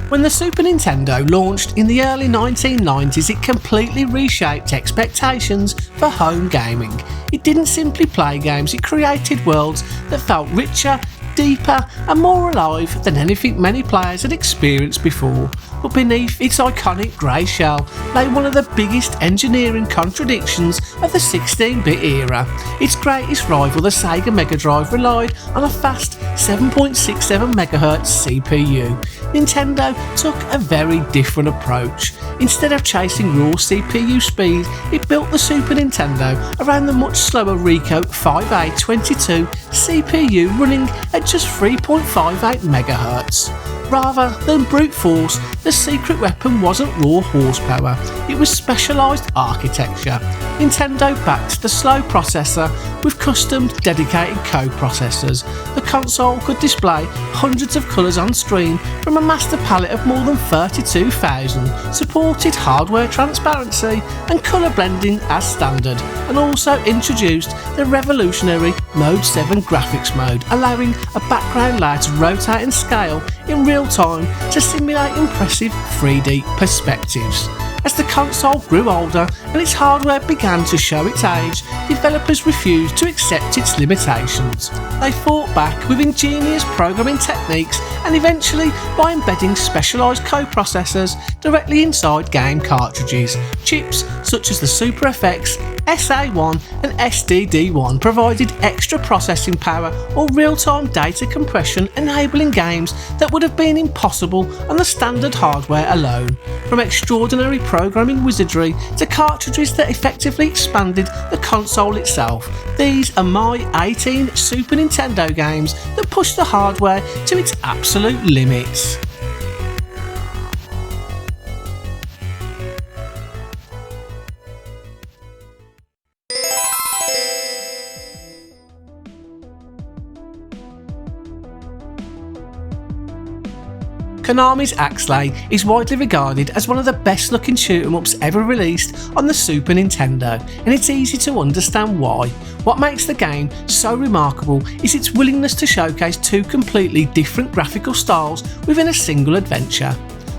When the Super Nintendo launched in the early 1990s, it completely reshaped expectations for home gaming. It didn't simply play games, it created worlds that felt richer, deeper and more alive than anything many players had experienced before. But beneath its iconic grey shell lay one of the biggest engineering contradictions of the 16-bit era. Its greatest rival, the Sega Mega Drive, relied on a fast 7.67 MHz CPU. Nintendo took a very different approach. Instead of chasing raw CPU speed, it built the Super Nintendo around the much slower Rico 5822 CPU running at just 3.58 MHz. Rather than brute force, the secret weapon wasn't raw horsepower, it was specialised architecture. Nintendo backed the slow processor with custom dedicated co-processors. The console could display hundreds of colours on screen from a master palette of more than 32,000, supported hardware transparency and colour blending as standard, and also introduced the revolutionary Mode 7 graphics mode, allowing a background layer to rotate and scale in real time to simulate impressive 3D perspectives. As the console grew older and its hardware began to show its age, developers refused to accept its limitations. They fought back with ingenious programming techniques and eventually by embedding specialised co-processors directly inside game cartridges. Chips such as the Super FX, SA1 and S-DD1 provided extra processing power or real-time data compression, enabling games that would have been impossible on the standard hardware alone. From extraordinary programming wizardry to cartridges that effectively expanded the console itself, these are my 18 Super Nintendo games that push the hardware to its absolute limits. Konami's Axelay is widely regarded as one of the best looking shoot 'em ups ever released on the Super Nintendo, and it's easy to understand why. What makes the game so remarkable is its willingness to showcase two completely different graphical styles within a single adventure.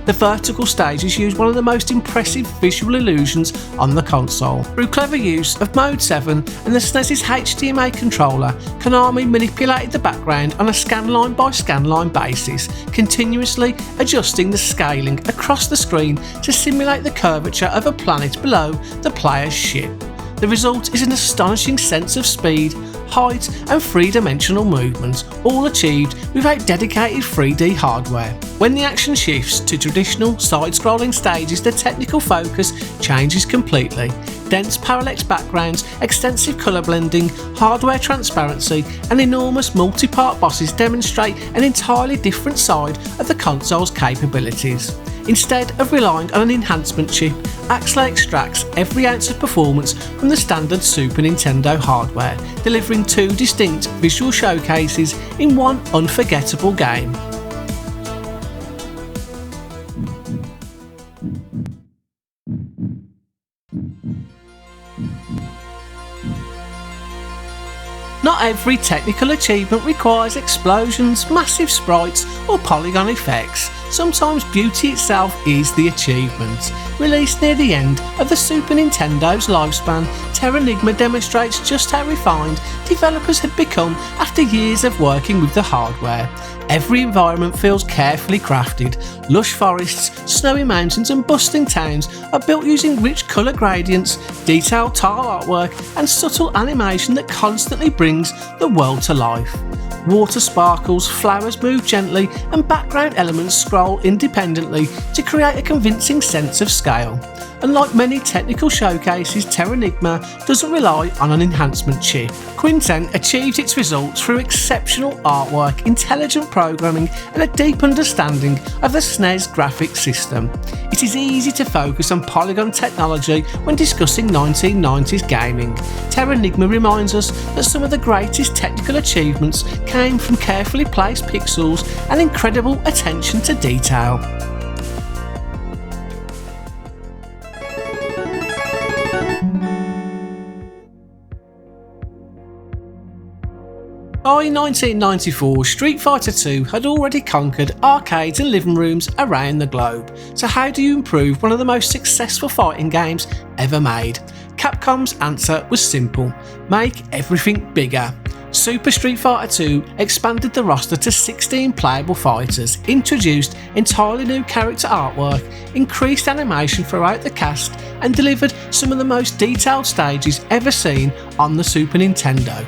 The vertical stages use one of the most impressive visual illusions on the console. Through clever use of Mode 7 and the SNES's HDMI controller, Konami manipulated the background on a scanline by scanline basis, continuously adjusting the scaling across the screen to simulate the curvature of a planet below the player's ship. The result is an astonishing sense of speed, height and three-dimensional movement, all achieved without dedicated 3D hardware. When the action shifts to traditional side-scrolling stages, the technical focus changes completely. Dense parallax backgrounds, extensive colour blending, hardware transparency and enormous multi-part bosses demonstrate an entirely different side of the console's capabilities. Instead of relying on an enhancement chip, Axelay extracts every ounce of performance from the standard Super Nintendo hardware, delivering two distinct visual showcases in one unforgettable game. Not every technical achievement requires explosions, massive sprites or polygon effects. Sometimes beauty itself is the achievement. Released near the end of the Super Nintendo's lifespan, Terranigma demonstrates just how refined developers had become after years of working with the hardware. Every environment feels carefully crafted. Lush forests, snowy mountains and bustling towns are built using rich colour gradients, detailed tile artwork and subtle animation that constantly brings the world to life. Water sparkles, flowers move gently and background elements scroll independently to create a convincing sense of scale. Unlike many technical showcases, Terranigma doesn't rely on an enhancement chip. Quinten achieved its results through exceptional artwork, intelligent programming and a deep understanding of the SNES graphics system. It is easy to focus on polygon technology when discussing 1990s gaming. Terranigma reminds us that some of the greatest technical achievements came from carefully placed pixels and incredible attention to detail. By 1994, Street Fighter II had already conquered arcades and living rooms around the globe. So how do you improve one of the most successful fighting games ever made? Capcom's answer was simple: make everything bigger. Super Street Fighter II expanded the roster to 16 playable fighters, introduced entirely new character artwork, increased animation throughout the cast, and delivered some of the most detailed stages ever seen on the Super Nintendo.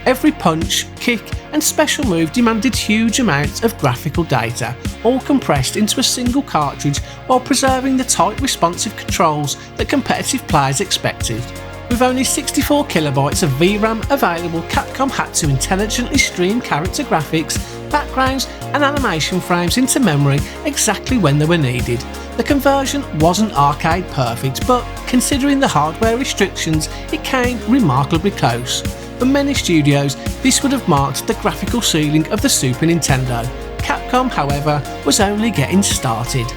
Every punch, kick, and special move demanded huge amounts of graphical data, all compressed into a single cartridge while preserving the tight, responsive controls that competitive players expected. With only 64 kilobytes of VRAM available, Capcom had to intelligently stream character graphics, backgrounds, and animation frames into memory exactly when they were needed. The conversion wasn't arcade perfect, but considering the hardware restrictions, it came remarkably close. For many studios, this would have marked the graphical ceiling of the Super Nintendo. Capcom, however, was only getting started.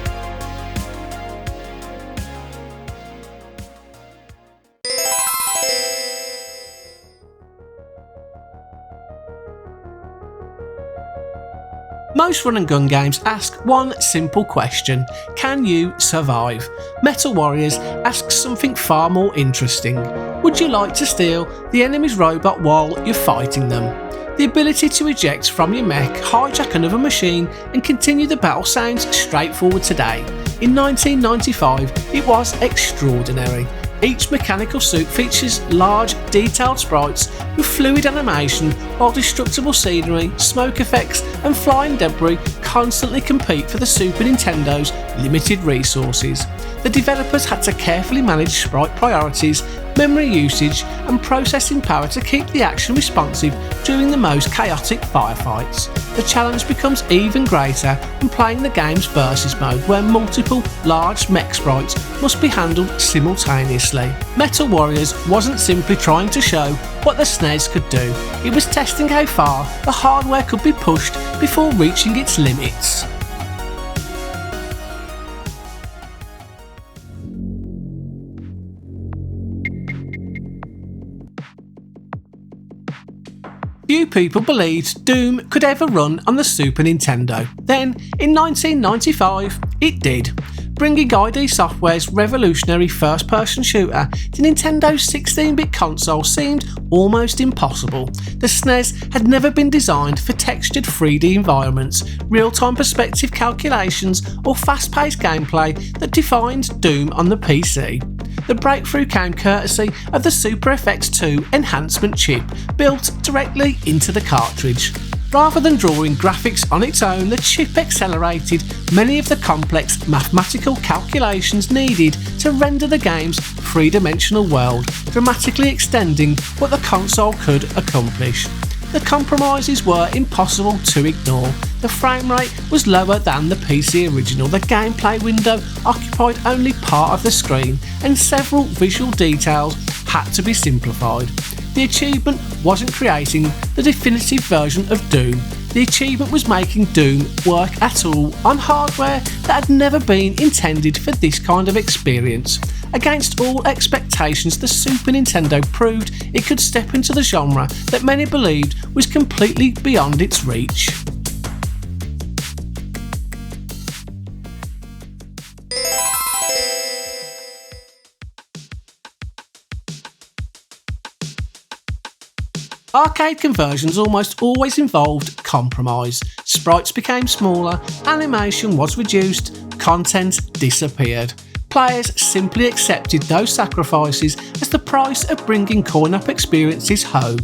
Most run and gun games ask one simple question: can you survive? Metal Warriors asks something far more interesting: would you like to steal the enemy's robot while you're fighting them? The ability to eject from your mech, hijack another machine, and continue the battle sounds straightforward today. In 1995, it was extraordinary. Each mechanical suit features large, detailed sprites with fluid animation, while destructible scenery, smoke effects, and flying debris constantly compete for the Super Nintendo's limited resources. The developers had to carefully manage sprite priorities, memory usage, and processing power to keep the action responsive during the most chaotic firefights. The challenge becomes even greater when playing the game's versus mode, where multiple large mech sprites must be handled simultaneously. Metal Warriors wasn't simply trying to show what the Snes could do, it was testing how far the hardware could be pushed before reaching its limits. Few people believed Doom could ever run on the Super Nintendo. Then, in 1995, it did. Bringing ID Software's revolutionary first-person shooter to Nintendo's 16-bit console seemed almost impossible. The SNES had never been designed for textured 3D environments, real-time perspective calculations, or fast-paced gameplay that defined Doom on the PC. The breakthrough came courtesy of the Super FX2 enhancement chip, built directly into the cartridge. Rather than drawing graphics on its own, the chip accelerated many of the complex mathematical calculations needed to render the game's three-dimensional world, dramatically extending what the console could accomplish. The compromises were impossible to ignore. The frame rate was lower than the PC original, the gameplay window occupied only part of the screen, and several visual details had to be simplified. The achievement wasn't creating the definitive version of Doom. The achievement was making Doom work at all on hardware that had never been intended for this kind of experience. Against all expectations, the Super Nintendo proved it could step into the genre that many believed was completely beyond its reach. Arcade conversions almost always involved compromise. Sprites became smaller, animation was reduced, content disappeared. Players simply accepted those sacrifices as the price of bringing coin-op experiences home.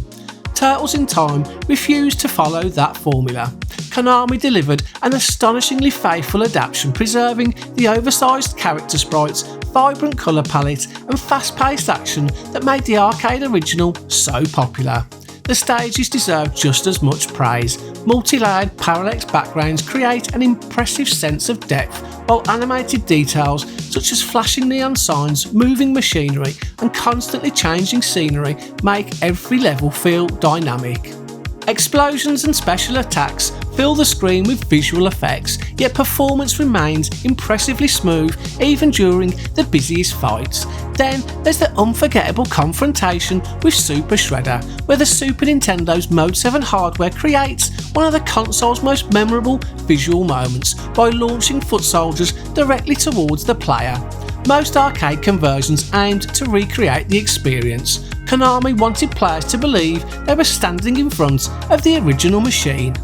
Turtles in Time refused to follow that formula. Konami delivered an astonishingly faithful adaptation, preserving the oversized character sprites, vibrant colour palette, and fast-paced action that made the arcade original so popular. The stages deserve just as much praise. Multi-layered parallax backgrounds create an impressive sense of depth, while animated details such as flashing neon signs, moving machinery, and constantly changing scenery make every level feel dynamic. Explosions and special attacks fill the screen with visual effects, yet performance remains impressively smooth even during the busiest fights. Then there's the unforgettable confrontation with Super Shredder, where the Super Nintendo's Mode 7 hardware creates one of the console's most memorable visual moments by launching foot soldiers directly towards the player. Most arcade conversions aimed to recreate the experience. Konami wanted players to believe they were standing in front of the original machine.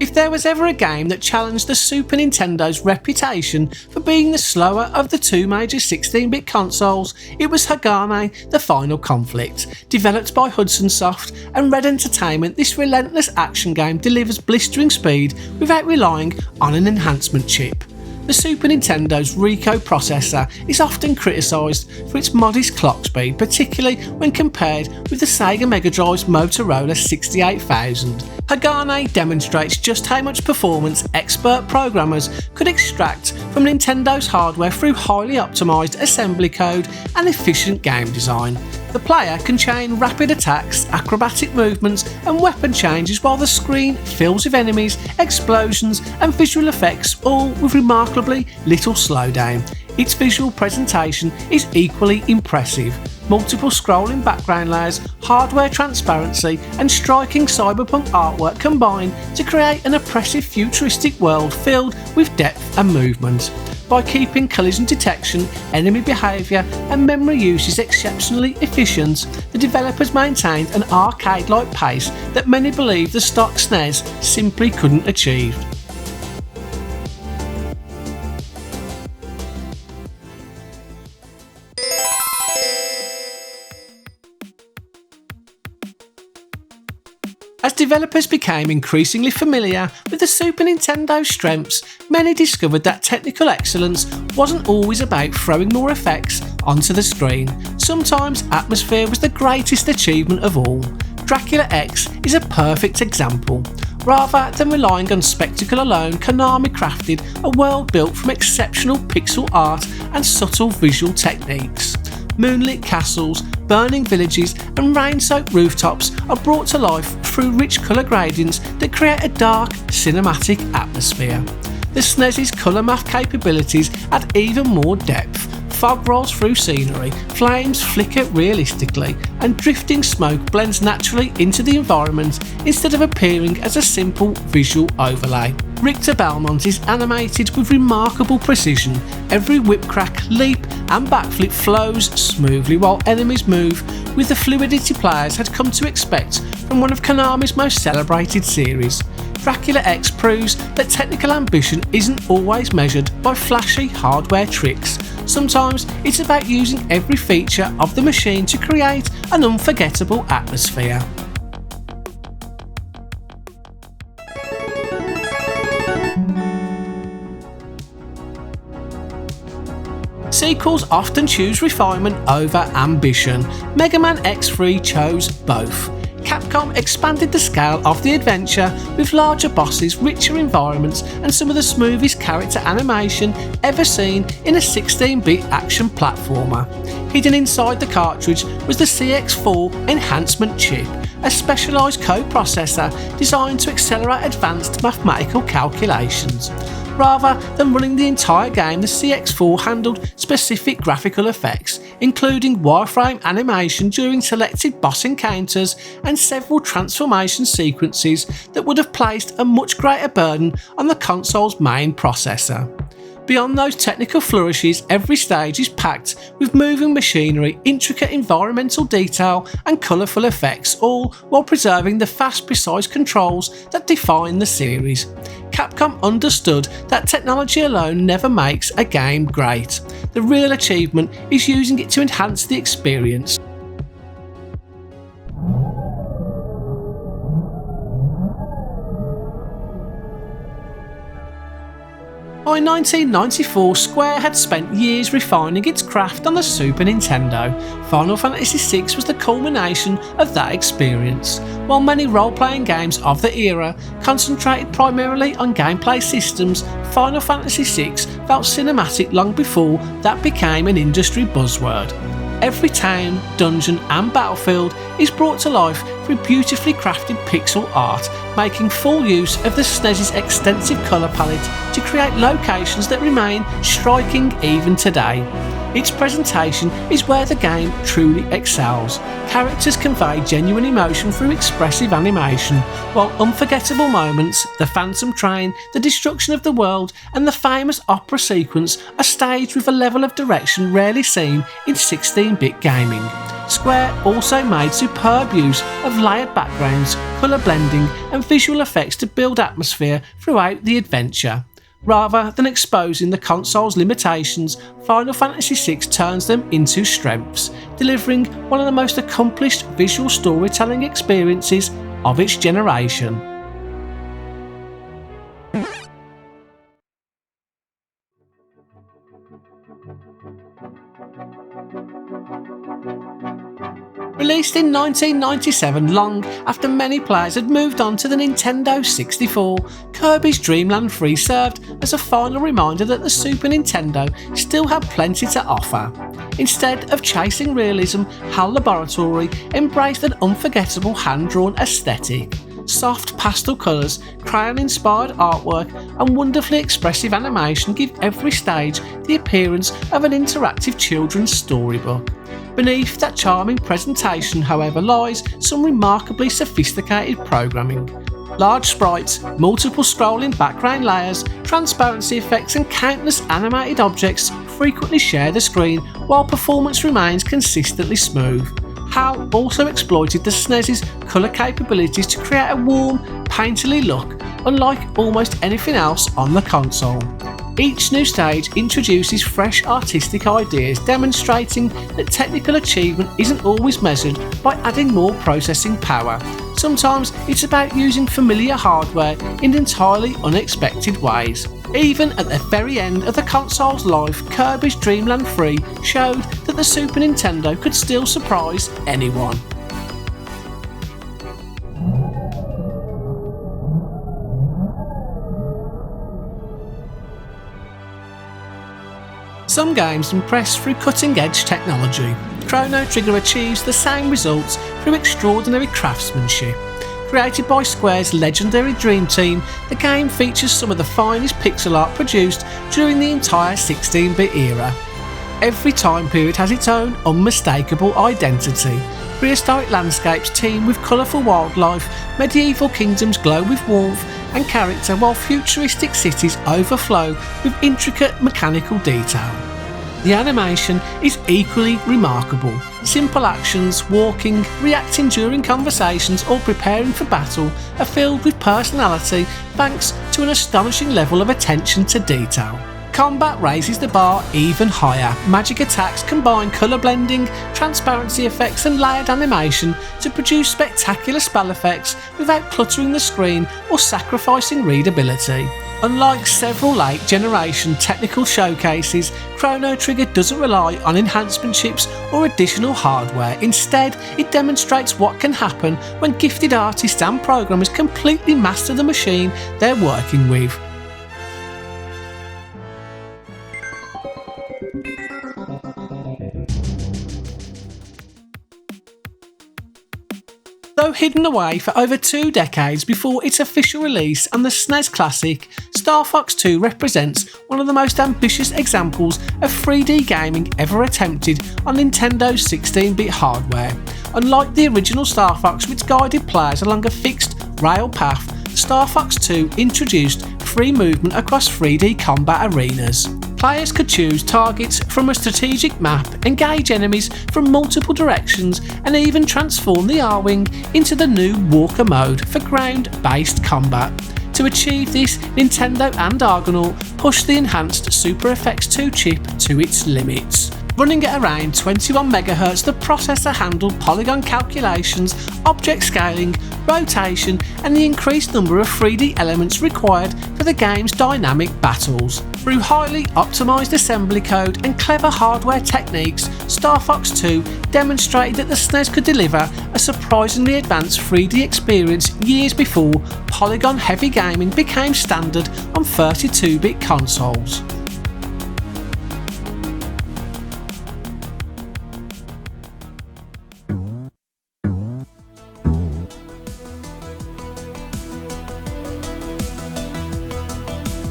If there was ever a game that challenged the Super Nintendo's reputation for being the slower of the two major 16-bit consoles, it was Hagane: The Final Conflict. Developed by Hudson Soft and Red Entertainment, this relentless action game delivers blistering speed without relying on an enhancement chip. The Super Nintendo's Rico processor is often criticised for its modest clock speed, particularly when compared with the Sega Mega Drive's Motorola 68000. Hagane demonstrates just how much performance expert programmers could extract from Nintendo's hardware through highly optimised assembly code and efficient game design. The player can chain rapid attacks, acrobatic movements and weapon changes while the screen fills with enemies, explosions and visual effects, all with remarkably little slowdown. Its visual presentation is equally impressive. Multiple scrolling background layers, hardware transparency and striking cyberpunk artwork combine to create an oppressive futuristic world filled with depth and movement. By keeping collision detection, enemy behaviour and memory usage exceptionally efficient, the developers maintained an arcade-like pace that many believe the stock Snes simply couldn't achieve. As developers became increasingly familiar with the Super Nintendo's strengths, many discovered that technical excellence wasn't always about throwing more effects onto the screen. Sometimes atmosphere was the greatest achievement of all. Dracula X is a perfect example. Rather than relying on spectacle alone, Konami crafted a world built from exceptional pixel art and subtle visual techniques. Moonlit castles, burning villages and rain-soaked rooftops are brought to life through rich colour gradients that create a dark, cinematic atmosphere. The SNES's colour math capabilities add even more depth. Fog rolls through scenery, flames flicker realistically, and drifting smoke blends naturally into the environment instead of appearing as a simple visual overlay. Richter Belmont is animated with remarkable precision. Every whip crack, leap and backflip flows smoothly while enemies move with the fluidity players had come to expect from one of Konami's most celebrated series. Dracula X proves that technical ambition isn't always measured by flashy hardware tricks. Sometimes it's about using every feature of the machine to create an unforgettable atmosphere. Sequels often choose refinement over ambition. Mega Man X3 chose both. Capcom expanded the scale of the adventure with larger bosses, richer environments and some of the smoothest character animation ever seen in a 16-bit action platformer. Hidden inside the cartridge was the CX4 enhancement chip, a specialised coprocessor designed to accelerate advanced mathematical calculations. Rather than running the entire game, the CX4 handled specific graphical effects, including wireframe animation during selected boss encounters and several transformation sequences that would have placed a much greater burden on the console's main processor. Beyond those technical flourishes, every stage is packed with moving machinery, intricate environmental detail and colourful effects, all while preserving the fast, precise controls that define the series. Capcom understood that technology alone never makes a game great. The real achievement is using it to enhance the experience. By 1994, Square had spent years refining its craft on the Super Nintendo. Final Fantasy VI was the culmination of that experience. While many role-playing games of the era concentrated primarily on gameplay systems, Final Fantasy VI felt cinematic long before that became an industry buzzword. Every town, dungeon and battlefield is brought to life through beautifully crafted pixel art, making full use of the SNES's extensive colour palette to create locations that remain striking even today. Its presentation is where the game truly excels. Characters convey genuine emotion through expressive animation, while unforgettable moments, the Phantom Train, the destruction of the world and the famous opera sequence are staged with a level of direction rarely seen in 16-bit gaming. Square also made superb use of layered backgrounds, colour blending and visual effects to build atmosphere throughout the adventure. Rather than exposing the console's limitations, Final Fantasy VI turns them into strengths, delivering one of the most accomplished visual storytelling experiences of its generation. Released in 1997, long after many players had moved on to the Nintendo 64, Kirby's Dream Land 3 served as a final reminder that the Super Nintendo still had plenty to offer. Instead of chasing realism, HAL Laboratory embraced an unforgettable hand-drawn aesthetic. Soft pastel colours, crayon-inspired artwork and wonderfully expressive animation give every stage the appearance of an interactive children's storybook. Beneath that charming presentation, however, lies some remarkably sophisticated programming. Large sprites, multiple scrolling background layers, transparency effects and countless animated objects frequently share the screen while performance remains consistently smooth. HAL also exploited the SNES's colour capabilities to create a warm, painterly look, unlike almost anything else on the console. Each new stage introduces fresh artistic ideas, demonstrating that technical achievement isn't always measured by adding more processing power. Sometimes it's about using familiar hardware in entirely unexpected ways. Even at the very end of the console's life, Kirby's Dream Land 3 showed that the Super Nintendo could still surprise anyone. Some games impress through cutting-edge technology. Chrono Trigger achieves the same results through extraordinary craftsmanship. Created by Square's legendary Dream Team, the game features some of the finest pixel art produced during the entire 16-bit era. Every time period has its own unmistakable identity. Prehistoric landscapes teem with colourful wildlife, medieval kingdoms glow with warmth and character, while futuristic cities overflow with intricate mechanical detail. The animation is equally remarkable. Simple actions, walking, reacting during conversations or preparing for battle are filled with personality thanks to an astonishing level of attention to detail. Combat raises the bar even higher. Magic attacks combine colour blending, transparency effects and layered animation to produce spectacular spell effects without cluttering the screen or sacrificing readability. Unlike several late generation technical showcases, Chrono Trigger doesn't rely on enhancement chips or additional hardware. Instead, it demonstrates what can happen when gifted artists and programmers completely master the machine they're working with. Though hidden away for over 2 decades before its official release on the SNES Classic, StarFox 2 represents one of the most ambitious examples of 3D gaming ever attempted on Nintendo's 16-bit hardware. Unlike the original StarFox, which guided players along a fixed rail path, StarFox 2 introduced free movement across 3D combat arenas. Players could choose targets from a strategic map, engage enemies from multiple directions, and even transform the R-Wing into the new Walker mode for ground-based combat. To achieve this, Nintendo and Argonaut pushed the enhanced Super FX2 chip to its limits. Running at around 21 MHz, the processor handled polygon calculations, object scaling, rotation, and the increased number of 3D elements required for the game's dynamic battles. Through highly optimised assembly code and clever hardware techniques, StarFox 2 demonstrated that the SNES could deliver a surprisingly advanced 3D experience years before polygon-heavy gaming became standard on 32-bit consoles.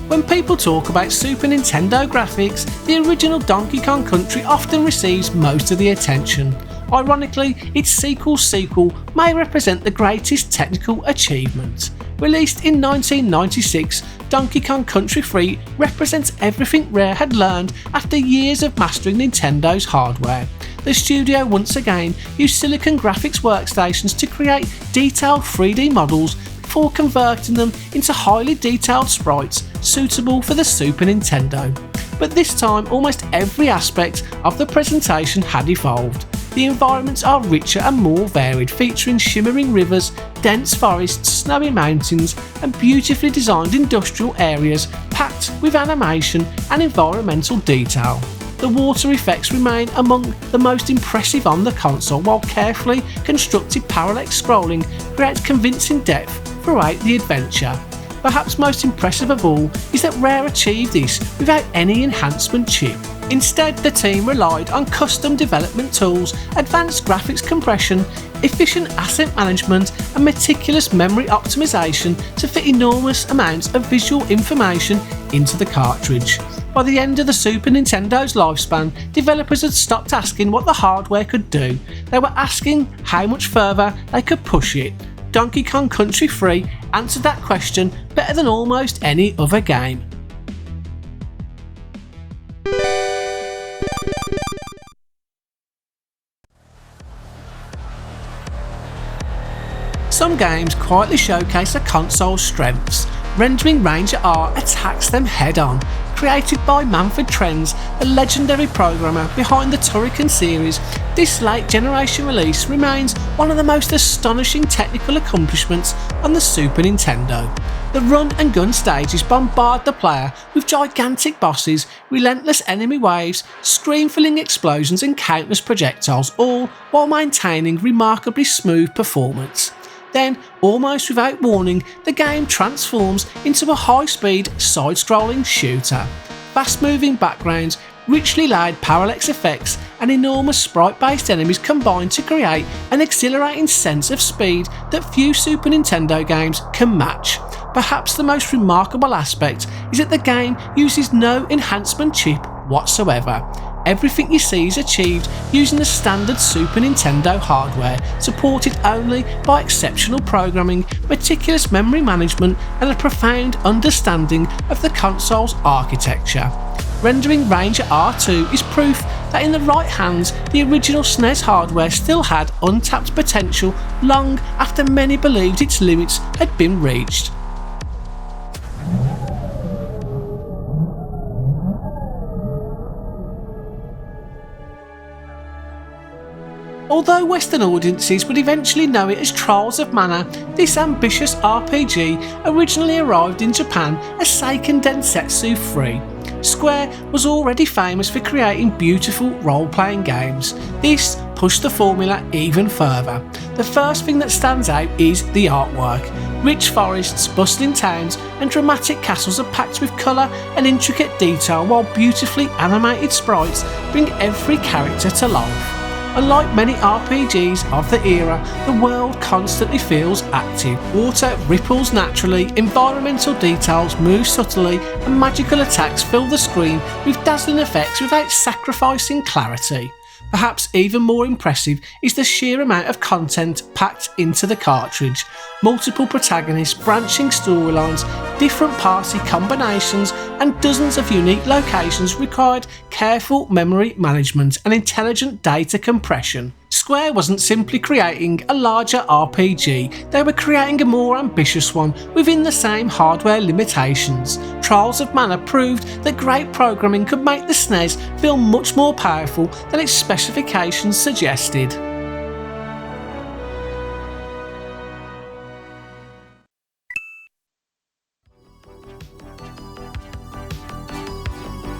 When people talk about Super Nintendo graphics, the original Donkey Kong Country often receives most of the attention. Ironically, its sequel may represent the greatest technical achievement. Released in 1996, Donkey Kong Country 3 represents everything Rare had learned after years of mastering Nintendo's hardware. The studio once again used Silicon Graphics workstations to create detailed 3D models before converting them into highly detailed sprites suitable for the Super Nintendo. But this time, almost every aspect of the presentation had evolved. The environments are richer and more varied, featuring shimmering rivers, dense forests, snowy mountains, and beautifully designed industrial areas packed with animation and environmental detail. The water effects remain among the most impressive on the console, while carefully constructed parallax scrolling creates convincing depth throughout the adventure. Perhaps most impressive of all is that Rare achieved this without any enhancement chip. Instead, the team relied on custom development tools, advanced graphics compression, efficient asset management, and meticulous memory optimization to fit enormous amounts of visual information into the cartridge. By the end of the Super Nintendo's lifespan, developers had stopped asking what the hardware could do. They were asking how much further they could push it. Donkey Kong Country 3 answered that question better than almost any other game. Some games quietly showcase a console's strengths. Rendering Ranger R attacks them head-on. Created by Manfred Trenz, the legendary programmer behind the Turrican series, this late generation release remains one of the most astonishing technical accomplishments on the Super Nintendo. The run and gun stages bombard the player with gigantic bosses, relentless enemy waves, screen-filling explosions and countless projectiles, all while maintaining remarkably smooth performance. Then, almost without warning, the game transforms into a high-speed, side-scrolling shooter. Fast-moving backgrounds, richly laid parallax effects, and enormous sprite-based enemies combine to create an exhilarating sense of speed that few Super Nintendo games can match. Perhaps the most remarkable aspect is that the game uses no enhancement chip whatsoever. Everything you see is achieved using the standard Super Nintendo hardware, supported only by exceptional programming, meticulous memory management, and a profound understanding of the console's architecture. Rendering Ranger R2 is proof that in the right hands, the original SNES hardware still had untapped potential long after many believed its limits had been reached. Although Western audiences would eventually know it as Trials of Mana, this ambitious RPG originally arrived in Japan as Seiken Densetsu 3. Square was already famous for creating beautiful role-playing games. This pushed the formula even further. The first thing that stands out is the artwork. Rich forests, bustling towns, and dramatic castles are packed with colour and intricate detail, while beautifully animated sprites bring every character to life. Unlike many RPGs of the era, the world constantly feels active. Water ripples naturally, environmental details move subtly, and magical attacks fill the screen with dazzling effects without sacrificing clarity. Perhaps even more impressive is the sheer amount of content packed into the cartridge. Multiple protagonists, branching storylines, different party combinations, and dozens of unique locations required careful memory management and intelligent data compression. Square wasn't simply creating a larger RPG, they were creating a more ambitious one within the same hardware limitations. Trials of Mana proved that great programming could make the SNES feel much more powerful than its specifications suggested.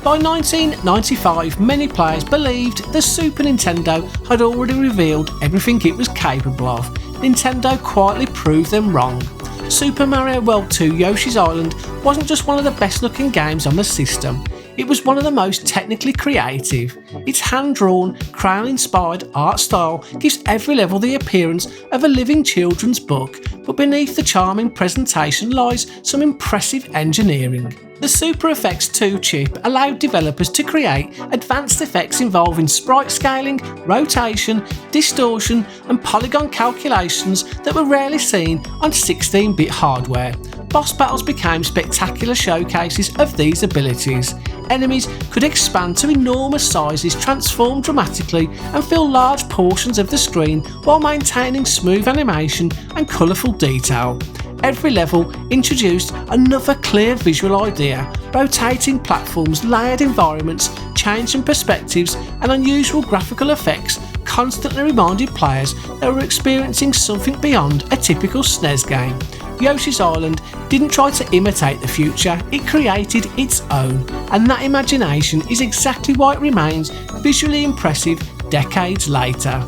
By 1995, many players believed the Super Nintendo had already revealed everything it was capable of. Nintendo quietly proved them wrong. Super Mario World 2 Yoshi's Island wasn't just one of the best looking games on the system, it was one of the most technically creative. Its hand-drawn, crayon-inspired art style gives every level the appearance of a living children's book, but beneath the charming presentation lies some impressive engineering. The Super Effects 2 chip allowed developers to create advanced effects involving sprite scaling, rotation, distortion and polygon calculations that were rarely seen on 16-bit hardware. Boss battles became spectacular showcases of these abilities. Enemies could expand to enormous sizes, transform dramatically and fill large portions of the screen while maintaining smooth animation and colourful detail. Every level introduced another clear visual idea, rotating platforms, layered environments, changing perspectives and unusual graphical effects constantly reminded players they were experiencing something beyond a typical SNES game. Yoshi's Island didn't try to imitate the future, it created its own, and that imagination is exactly why it remains visually impressive decades later.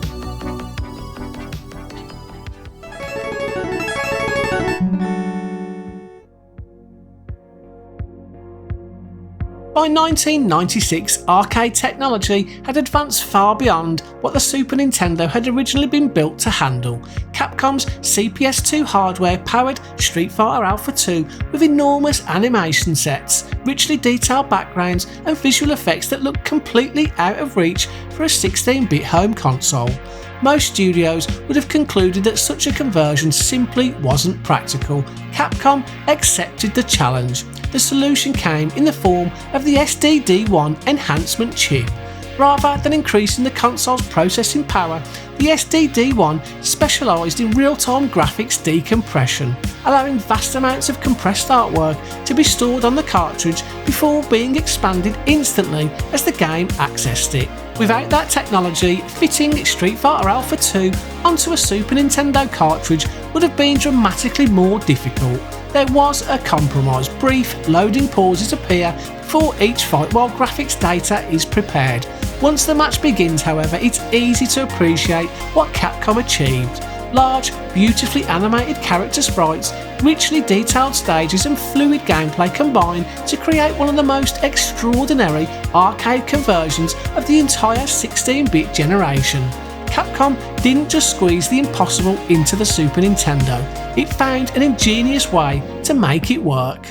By 1996, arcade technology had advanced far beyond what the Super Nintendo had originally been built to handle. Capcom's CPS2 hardware powered Street Fighter Alpha 2 with enormous animation sets, richly detailed backgrounds and visual effects that looked completely out of reach for a 16-bit home console. Most studios would have concluded that such a conversion simply wasn't practical. Capcom accepted the challenge. The solution came in the form of the SDD1 enhancement chip. Rather than increasing the console's processing power, the SDD1 specialised in real-time graphics decompression, allowing vast amounts of compressed artwork to be stored on the cartridge before being expanded instantly as the game accessed it. Without that technology, fitting Street Fighter Alpha 2 onto a Super Nintendo cartridge would have been dramatically more difficult. There was a compromise. Brief loading pauses appear before each fight while graphics data is prepared. Once the match begins, however, it's easy to appreciate what Capcom achieved. Large, beautifully animated character sprites, richly detailed stages and fluid gameplay combine to create one of the most extraordinary arcade conversions of the entire 16-bit generation. Capcom didn't just squeeze the impossible into the Super Nintendo, it found an ingenious way to make it work.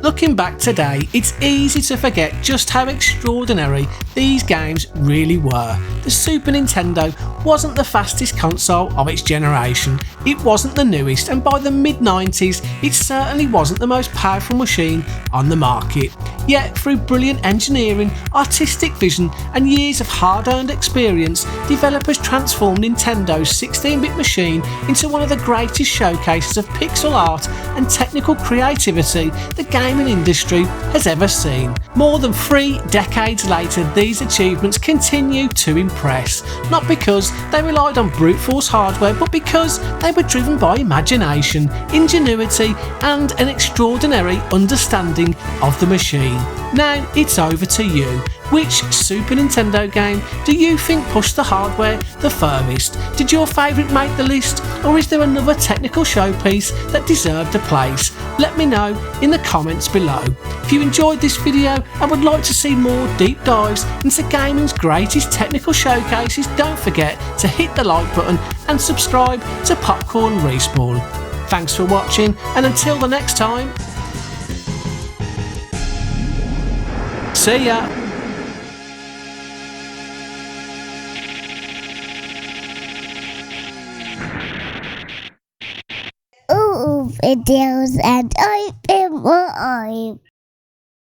Looking back today, it's easy to forget just how extraordinary these games really were. The Super Nintendo wasn't the fastest console of its generation, it wasn't the newest, and by the mid-90s it certainly wasn't the most powerful machine on the market. Yet through brilliant engineering, artistic vision and years of hard-earned experience, developers transformed Nintendo's 16-bit machine into one of the greatest showcases of pixel art and technical creativity the gaming industry has ever seen. More than 3 decades later, these achievements continue to impress, not because they relied on brute force hardware, but because they were driven by imagination, ingenuity and an extraordinary understanding of the machine. Now it's over to you. Which Super Nintendo game do you think pushed the hardware the furthest? Did your favourite make the list, or is there another technical showpiece that deserved a place? Let me know in the comments below. If you enjoyed this video and would like to see more deep dives into gaming's greatest technical showcases, don't forget to hit the like button and subscribe to Popcorn Respawn. Thanks for watching, and until the next time, see ya! Videos and I am